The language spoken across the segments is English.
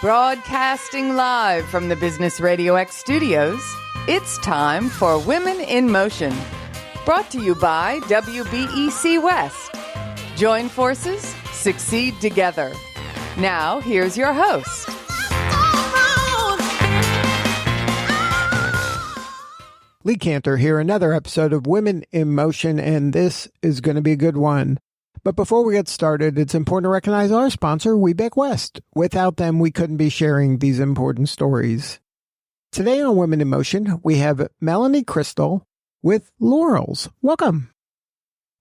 Broadcasting live from the Business RadioX studios, it's time for Women in Motion. Brought to you by WBEC West. Join forces, succeed together. Now, here's your host. Lee Kantor here, another episode of Women in Motion, and this is going to be a good one. But before we get started, it's important to recognize our sponsor, WeBake West. Without them, we couldn't be sharing these important stories. Today on Women in Motion, we have Melanie Cristol with Lorals. Welcome.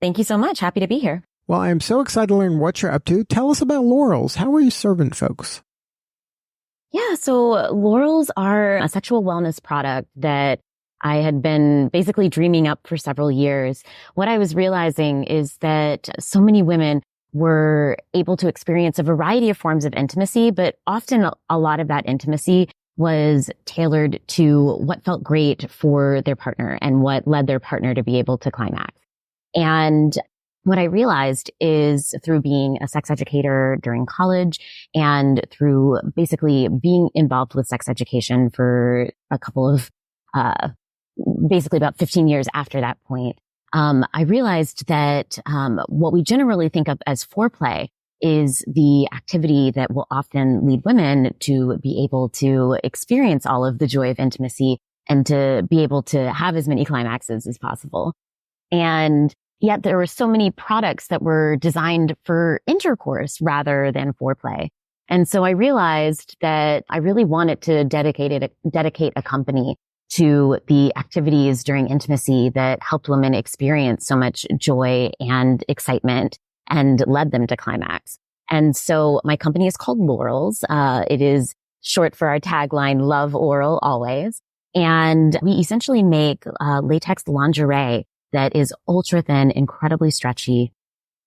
Thank you so much. Happy to be here. Well, I am so excited to learn what you're up to. Tell us about Lorals. How are you serving folks? Yeah, so Lorals are a sexual wellness product that I had been basically dreaming up for several years. What I was realizing is that so many women were able to experience a variety of forms of intimacy, but often a lot of that intimacy was tailored to what felt great for their partner and what led their partner to be able to climax. And what I realized is through being a sex educator during college and through basically being involved with sex education for a couple of basically about 15 years after that point, I realized that what we generally think of as foreplay is the activity that will often lead women to be able to experience all of the joy of intimacy and to be able to have as many climaxes as possible. And yet there were so many products that were designed for intercourse rather than foreplay. And so I realized that I really wanted to dedicate a company to the activities during intimacy that helped women experience so much joy and excitement and led them to climax. And so my company is called Lorals. It is short for our tagline, Love Oral Always. And we essentially make latex lingerie that is ultra thin, incredibly stretchy,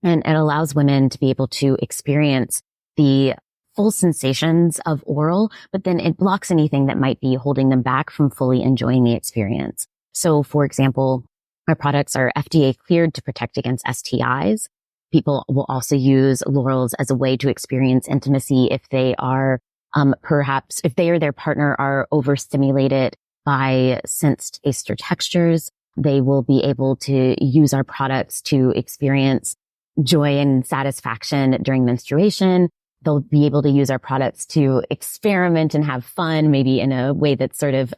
and it allows women to be able to experience the full sensations of oral, but then it blocks anything that might be holding them back from fully enjoying the experience. So, for example, our products are FDA cleared to protect against STIs. People will also use Lorals as a way to experience intimacy if they are, perhaps, if they or their partner are overstimulated by sensed ester textures. They will be able to use our products to experience joy and satisfaction during menstruation. They'll be able to use our products to experiment and have fun, maybe in a way that's sort of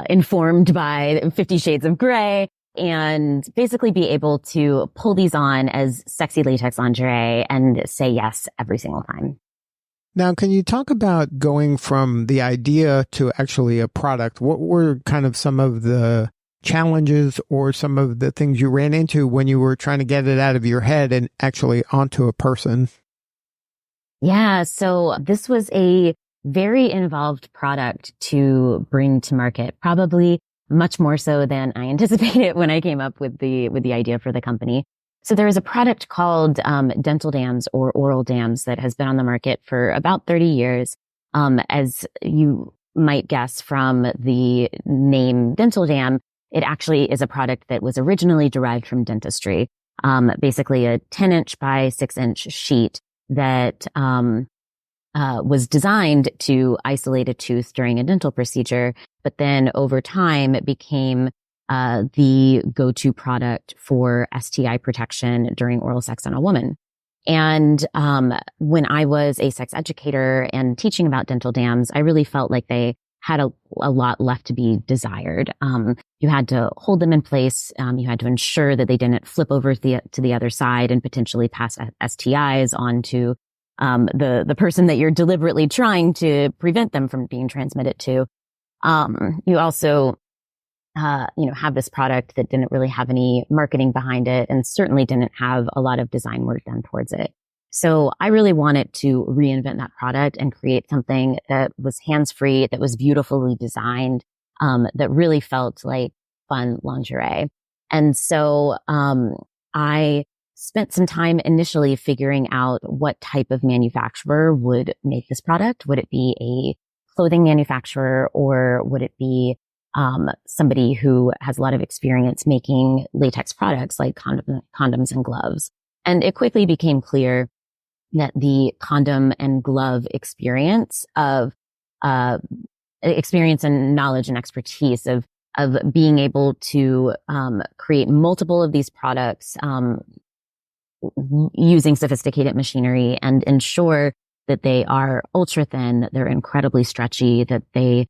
informed by 50 Shades of Grey, and basically be able to pull these on as sexy latex lingerie and say yes every single time. Now, can you talk about going from the idea to actually a product? What were kind of some of the challenges or some of the things you ran into when you were trying to get it out of your head and actually onto a person? Yeah, so this was a very involved product to bring to market, probably much more so than I anticipated when I came up with the idea for the company. So there is a product called dental dams or oral dams that has been on the market for about 30 years. As you might guess from the name dental dam, it actually is a product that was originally derived from dentistry, basically a 10-inch by 6-inch sheet that was designed to isolate a tooth during a dental procedure, but then over time it became the go-to product for STI protection during oral sex on a woman. And when I was a sex educator and teaching about dental dams, I really felt like they had a lot left to be desired. You had to hold them in place. You had to ensure that they didn't flip over to the other side and potentially pass STIs on to the person that you're deliberately trying to prevent them from being transmitted to. You also, have this product that didn't really have any marketing behind it and certainly didn't have a lot of design work done towards it. So I really wanted to reinvent that product and create something that was hands-free, that was beautifully designed, that really felt like fun lingerie. And so I spent some time initially figuring out what type of manufacturer would make this product. Would it be a clothing manufacturer, or would it be somebody who has a lot of experience making latex products like condoms and gloves? And it quickly became clear that the condom and glove experience and knowledge and expertise of being able to create multiple of these products using sophisticated machinery and ensure that they are ultra thin, they're incredibly stretchy, that they,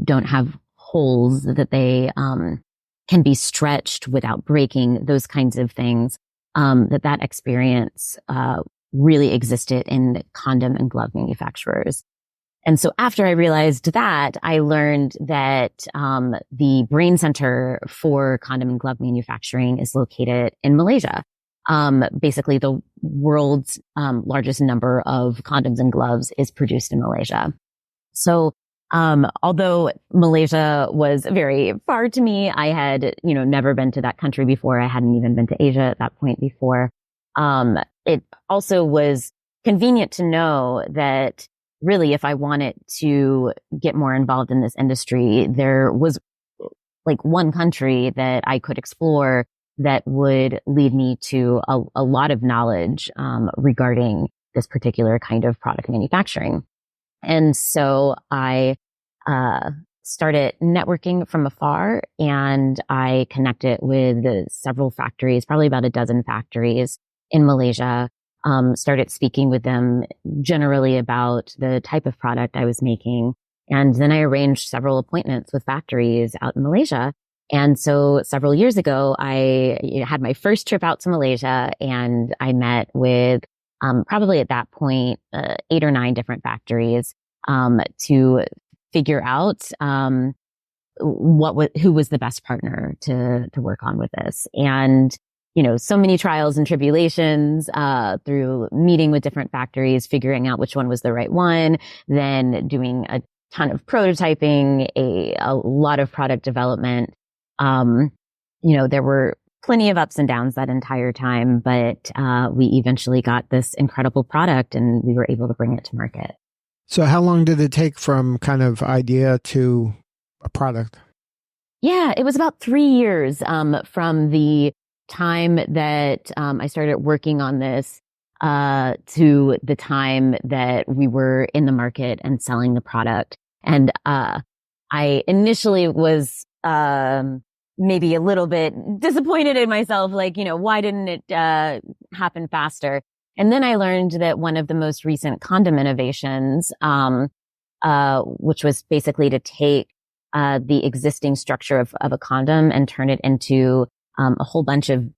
don't have holes, that they can be stretched without breaking, those kinds of things, that experience really existed in condom and glove manufacturers. And so after I realized that, I learned that the brain center for condom and glove manufacturing is located in Malaysia. Basically, the world's largest number of condoms and gloves is produced in Malaysia. So although Malaysia was very far to me, I had, never been to that country before. I hadn't even been to Asia at that point before. It also was convenient to know that really, if I wanted to get more involved in this industry, there was like one country that I could explore that would lead me to a lot of knowledge regarding this particular kind of product manufacturing. And so I started networking from afar, and I connected with several factories, probably about a dozen factories in Malaysia. Started speaking with them generally about the type of product I was making. And then I arranged several appointments with factories out in Malaysia. And so several years ago, I had my first trip out to Malaysia, and I met with probably at that point 8 or 9 different factories to figure out who was the best partner to work on with this. And so many trials and tribulations through meeting with different factories, figuring out which one was the right one, then doing a ton of prototyping, a lot of product development. There were plenty of ups and downs that entire time, but we eventually got this incredible product and we were able to bring it to market. So how long did it take from kind of idea to a product? Yeah, it was about 3 years from the time that I started working on this to the time that we were in the market and selling the product. And I initially was maybe a little bit disappointed in myself, like, why didn't it happen faster? And then I learned that one of the most recent condom innovations, which was basically to take the existing structure of a condom and turn it into a whole bunch of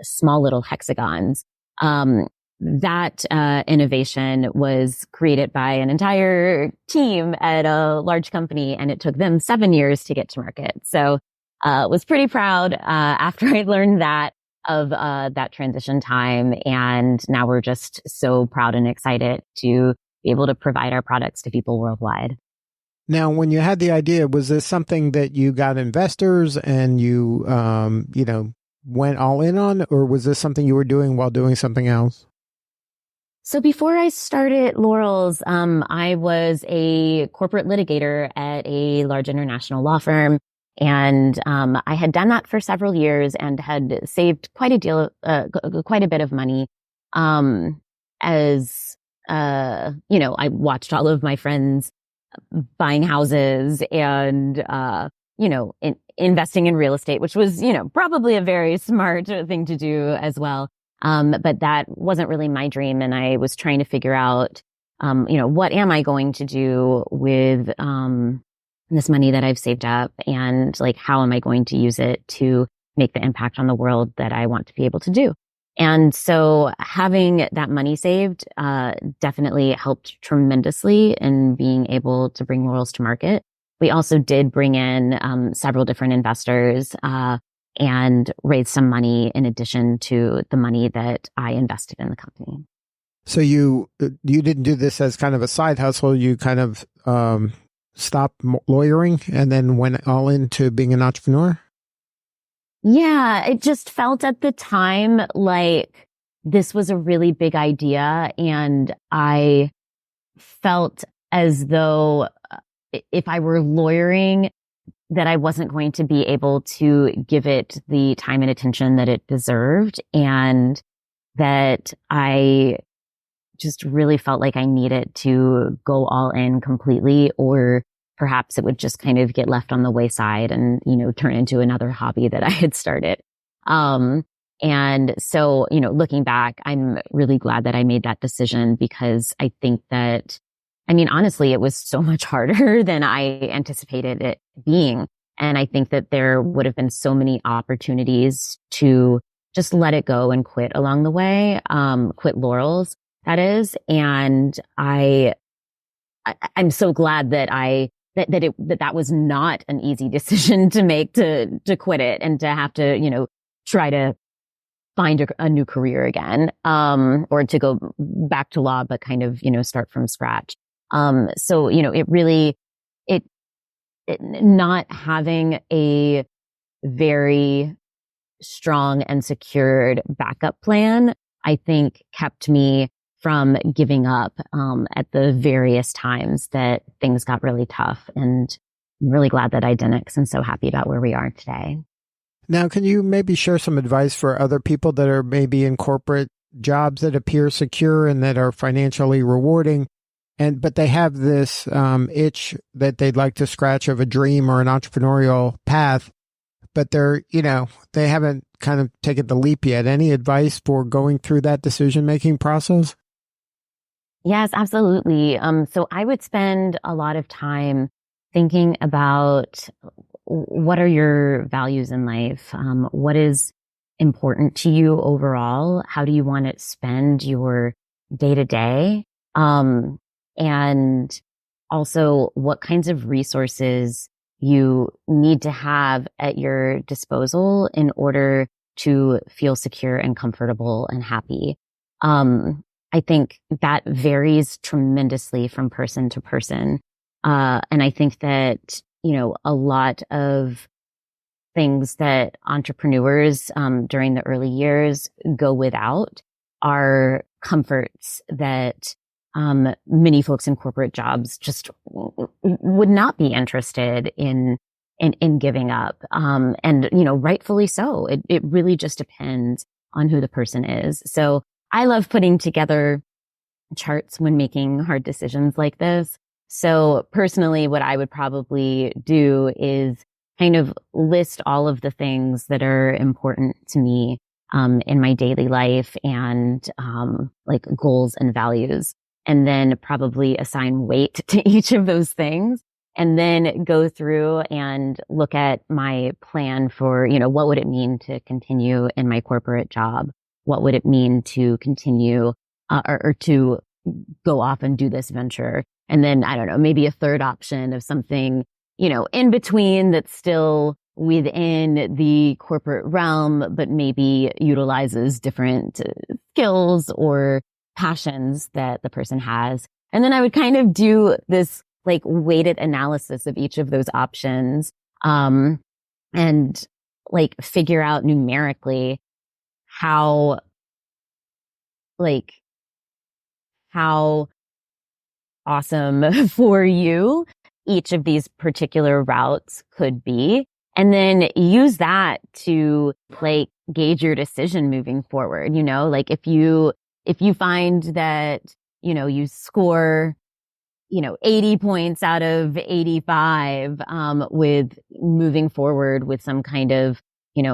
small little hexagons. That innovation was created by an entire team at a large company, and it took them 7 years to get to market. So was pretty proud after I learned that of that transition time. And now we're just so proud and excited to be able to provide our products to people worldwide. Now, when you had the idea, was this something that you got investors and you, went all in on, or was this something you were doing while doing something else? So before I started Lorals, I was a corporate litigator at a large international law firm. And I had done that for several years and had saved quite a bit of money. I watched all of my friends buying houses and, investing in real estate, which was, probably a very smart thing to do as well. But that wasn't really my dream. And I was trying to figure out, what am I going to do with, this money that I've saved up, and like, how am I going to use it to make the impact on the world that I want to be able to do? And so having that money saved, definitely helped tremendously in being able to bring Lorals to market. We also did bring in, several different investors, and raise some money in addition to the money that I invested in the company. So you didn't do this as kind of a side hustle. You kind of, stopped lawyering and then went all into being an entrepreneur? Yeah, it just felt at the time like this was a really big idea. And I felt as though if I were lawyering, that I wasn't going to be able to give it the time and attention that it deserved. And that I just really felt like I needed to go all in completely, or perhaps it would just kind of get left on the wayside and, turn into another hobby that I had started. And so, looking back, I'm really glad that I made that decision, because I think that, honestly, it was so much harder than I anticipated it being. And I think that there would have been so many opportunities to just let it go and quit along the way, quit Lorals, that is. And I'm so glad that that was not an easy decision to make, to quit it and to have to, try to find a new career again, or to go back to law, but kind of, start from scratch. So, it really, not having a very strong and secured backup plan, I think kept me from giving up, at the various times that things got really tough. And I'm really glad that I didn't, because I'm so happy about where we are today. Now, can you maybe share some advice for other people that are maybe in corporate jobs that appear secure and that are financially rewarding, but they have this itch that they'd like to scratch of a dream or an entrepreneurial path, but they haven't kind of taken the leap yet? Any advice for going through that decision-making process? Yes, absolutely. So I would spend a lot of time thinking about, what are your values in life? What is important to you overall? How do you want to spend your day to day? And also what kinds of resources you need to have at your disposal in order to feel secure and comfortable and happy. I think that varies tremendously from person to person. And I think that, a lot of things that entrepreneurs, during the early years go without are comforts that, many folks in corporate jobs just would not be interested in giving up. And, rightfully so. It really just depends on who the person is. So I love putting together charts when making hard decisions like this. So personally, what I would probably do is kind of list all of the things that are important to me, in my daily life, and, like goals and values, and then probably assign weight to each of those things, and then go through and look at my plan for, what would it mean to continue in my corporate job? What would it mean to continue, or to go off and do this venture? And then, I don't know, maybe a third option of something, in between that's still within the corporate realm, but maybe utilizes different skills or passions that the person has. And then I would kind of do this like weighted analysis of each of those options, and like figure out numerically how awesome for you each of these particular routes could be. And then use that to like gauge your decision moving forward. Like if you find that, you score, 80 points out of 85, with moving forward with some kind of,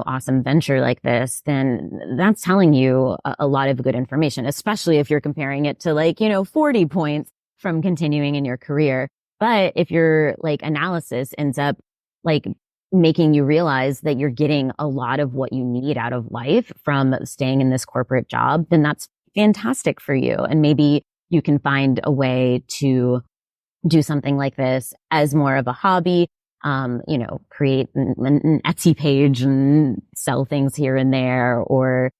awesome venture like this, then that's telling you a lot of good information, especially if you're comparing it to like, 40 points from continuing in your career. But if your like analysis ends up like making you realize that you're getting a lot of what you need out of life from staying in this corporate job, then that's fantastic for you. And maybe you can find a way to do something like this as more of a hobby, create an Etsy page and sell things here and there, or,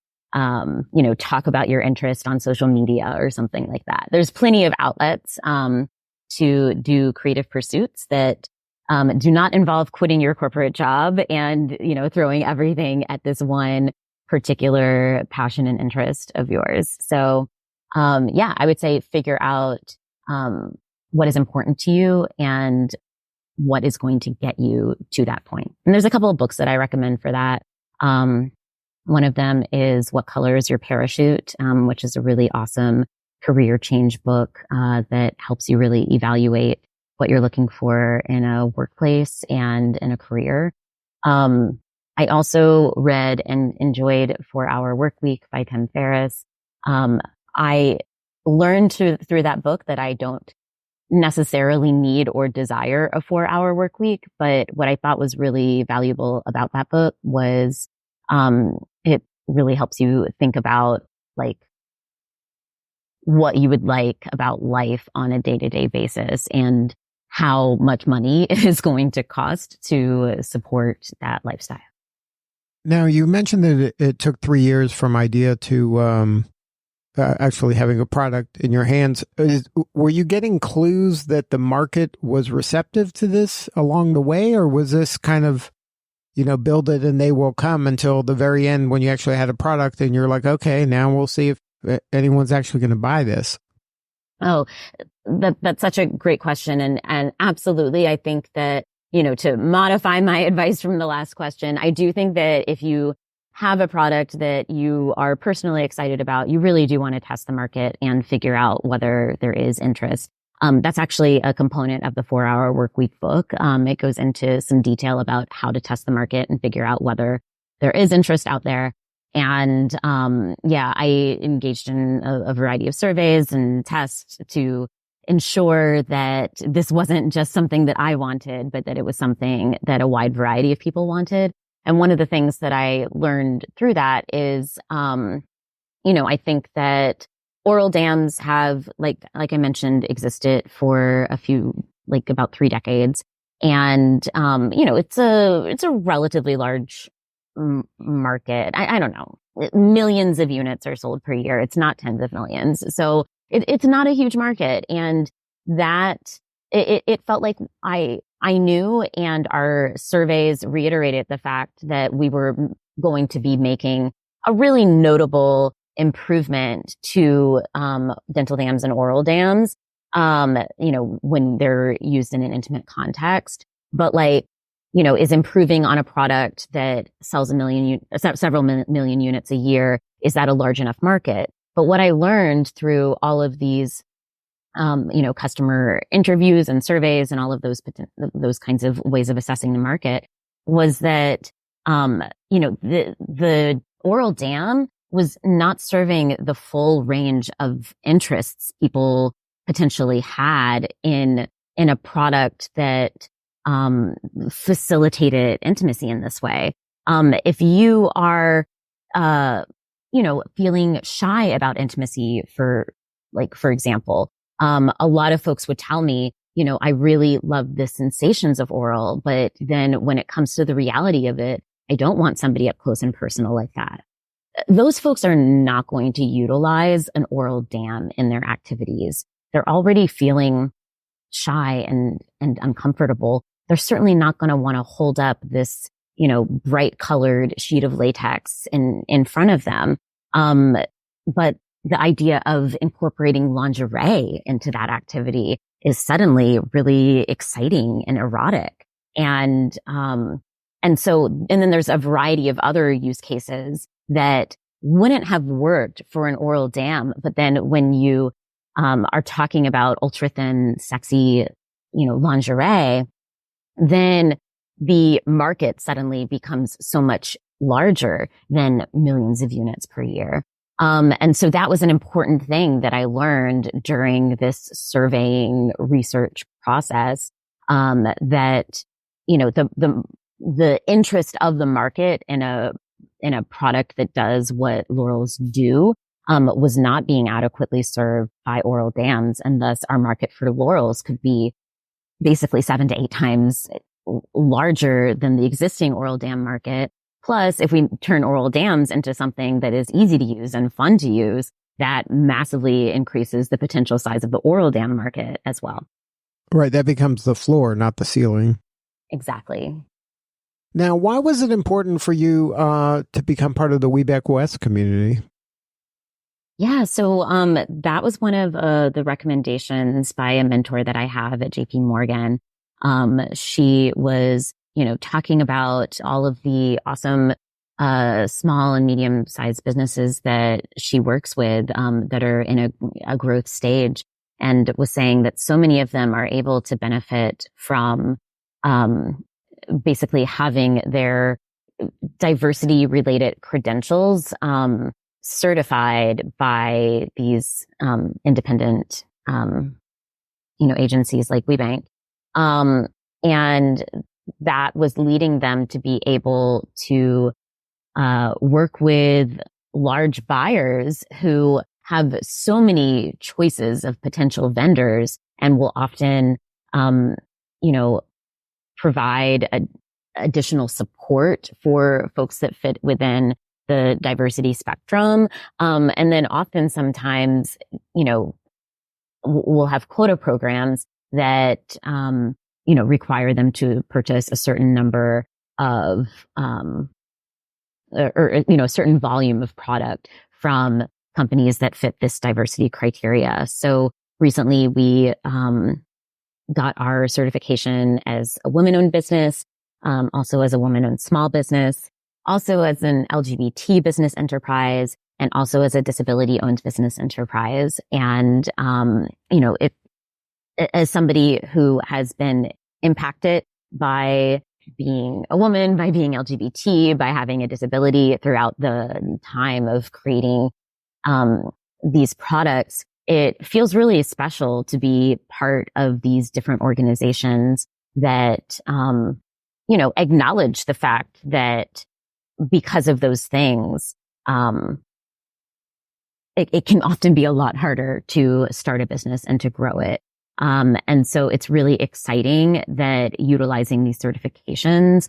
talk about your interest on social media or something like that. There's plenty of outlets, to do creative pursuits that, do not involve quitting your corporate job and, throwing everything at this one particular passion and interest of yours. So, I would say figure out, what is important to you and what is going to get you to that point. And there's a couple of books that I recommend for that. One of them is What Color is Your Parachute, which is a really awesome career change book that helps you really evaluate what you're looking for in a workplace and in a career. I also read and enjoyed 4-Hour Workweek by Tim Ferriss. I learned through that book that I don't necessarily need or desire a 4-hour work week. But what I thought was really valuable about that book was, it really helps you think about like what you would like about life on a day-to-day basis and how much money it is going to cost to support that lifestyle. Now, you mentioned that it took 3 years from idea to actually having a product in your hands. Were you getting clues that the market was receptive to this along the way, or was this kind of, build it and they will come until the very end when you actually had a product and you're like, okay, now we'll see if anyone's actually going to buy this? Oh, that's such a great question. And absolutely, I think that, to modify my advice from the last question, I do think that if you have a product that you are personally excited about, you really do want to test the market and figure out whether there is interest. That's actually a component of the 4-Hour Workweek book. It goes into some detail about how to test the market and figure out whether there is interest out there. And, I engaged in a variety of surveys and tests to ensure that this wasn't just something that I wanted, but that it was something that a wide variety of people wanted. And one of the things that I learned through that is, I think that oral dams have, like I mentioned, existed for about 3 decades. And, it's a relatively large market. I don't know. Millions of units are sold per year. It's not tens of millions. So it's not a huge market. And that it felt like I knew, and our surveys reiterated the fact that we were going to be making a really notable improvement to dental dams and oral dams, when they're used in an intimate context. But is improving on a product that sells several million units a year. Is that a large enough market? But what I learned through all of these customer interviews and surveys and all of those kinds of ways of assessing the market was that, the oral dam was not serving the full range of interests people potentially had in a product that, facilitated intimacy in this way. If you are, feeling shy about intimacy for example, a lot of folks would tell me, I really love the sensations of oral, but then when it comes to the reality of it, I don't want somebody up close and personal like that. Those folks are not going to utilize an oral dam in their activities. They're already feeling shy and uncomfortable. They're certainly not going to want to hold up this, bright colored sheet of latex in front of them. But the idea of incorporating lingerie into that activity is suddenly really exciting and erotic. And then there's a variety of other use cases that wouldn't have worked for an oral dam. But then when you, are talking about ultra thin, sexy, lingerie, then the market suddenly becomes so much larger than millions of units per year. And so that was an important thing that I learned during this surveying research process, that, the interest of the market in a product that does what Lorals do, was not being adequately served by oral dams. And thus our market for Lorals could be basically 7 to 8 times larger than the existing oral dam market. Plus, if we turn oral dams into something that is easy to use and fun to use, that massively increases the potential size of the oral dam market as well. Right. That becomes the floor, not the ceiling. Exactly. Now, why was it important for you to become part of the We Back West community? Yeah, so that was one of the recommendations by a mentor that I have at JP Morgan. She was, talking about all of the awesome small and medium-sized businesses that she works with that are in a growth stage, and was saying that so many of them are able to benefit from basically having their diversity-related credentials certified by these independent agencies like WeBank. And that was leading them to be able to work with large buyers who have so many choices of potential vendors and will often, provide additional support for folks that fit within the diversity spectrum. And then often sometimes, we'll have quota programs that, require them to purchase a certain number of, a certain volume of product from companies that fit this diversity criteria. So recently we, got our certification as a woman-owned business, also as a woman-owned small business, also as an LGBT business enterprise, and also as a disability-owned business enterprise. And, if, as somebody who has been impacted by being a woman, by being LGBT, by having a disability throughout the time of creating these products, it feels really special to be part of these different organizations that, acknowledge the fact that because of those things, it can often be a lot harder to start a business and to grow it. And so it's really exciting that utilizing these certifications,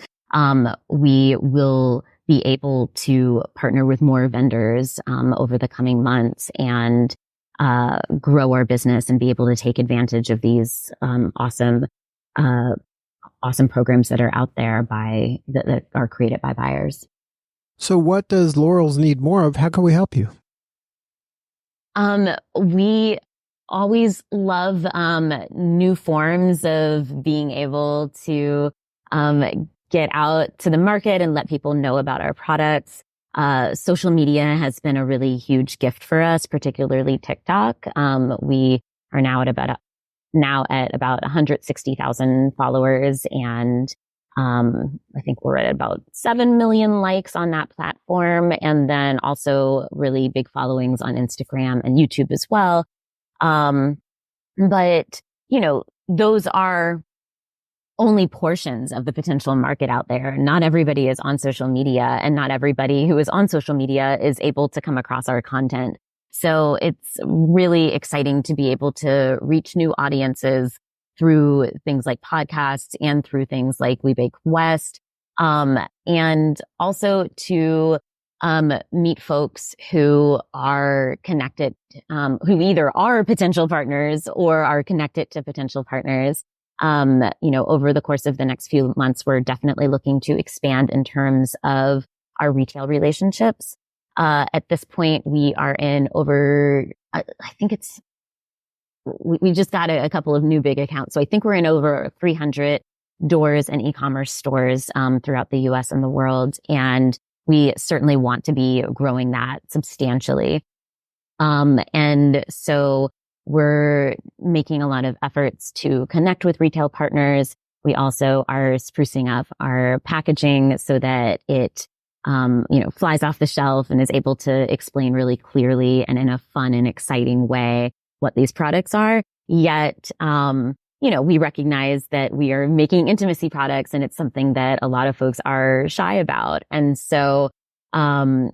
we will be able to partner with more vendors over the coming months and grow our business and be able to take advantage of these awesome programs that are out there that are created by buyers. So what does Lorals need more of? How can we help you? We always love new forms of being able to get out to the market and let people know about our products. Social media has been a really huge gift for us, particularly TikTok. We are now at about 160,000 followers, and I think we're at about 7 million likes on that platform, and then also really big followings on Instagram and YouTube as well. But those are only portions of the potential market out there. Not everybody is on social media, and not everybody who is on social media is able to come across our content. So it's really exciting to be able to reach new audiences through things like podcasts and through things like We Bake West, and also to meet folks who are connected, who either are potential partners or are connected to potential partners. Over the course of the next few months, we're definitely looking to expand in terms of our retail relationships. At this point, we are in over, I think we just got a couple of new big accounts. So I think we're in over 300 doors and e-commerce stores, throughout the US and the world. And we certainly want to be growing that substantially. And so we're making a lot of efforts to connect with retail partners. We also are sprucing up our packaging so that it, flies off the shelf and is able to explain really clearly and in a fun and exciting way what these products are. Yet, we recognize that we are making intimacy products, and it's something that a lot of folks are shy about. And so,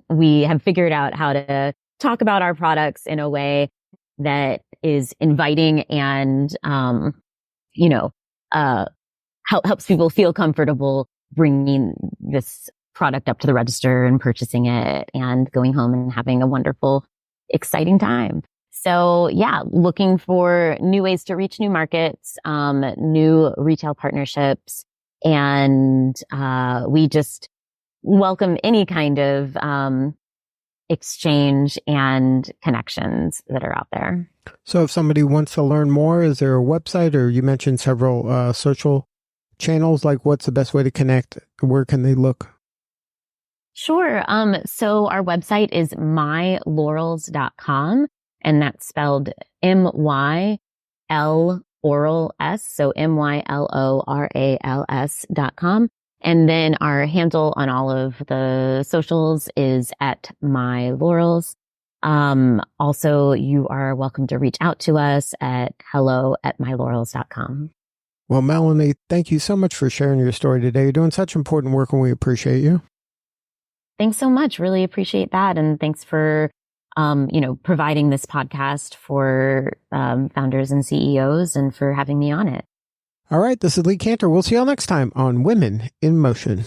we have figured out how to talk about our products in a way that is inviting and, helps people feel comfortable bringing this product up to the register and purchasing it and going home and having a wonderful, exciting time. So yeah, looking for new ways to reach new markets, new retail partnerships, and we just welcome any kind of exchange and connections that are out there. So if somebody wants to learn more, is there a website, or you mentioned several social channels? Like, what's the best way to connect? Where can they look? Sure. So our website is mylorals.com, and that's spelled MYL Oral S. So MYLORALS.com. And then our handle on all of the socials is at mylorals. Also, you are welcome to reach out to us at hello@mylorals.com. Well, Melanie, thank you so much for sharing your story today. You're doing such important work and we appreciate you. Thanks so much. Really appreciate that. And thanks for, providing this podcast for founders and CEOs and for having me on it. All right. This is Lee Kantor. We'll see y'all next time on Women in Motion.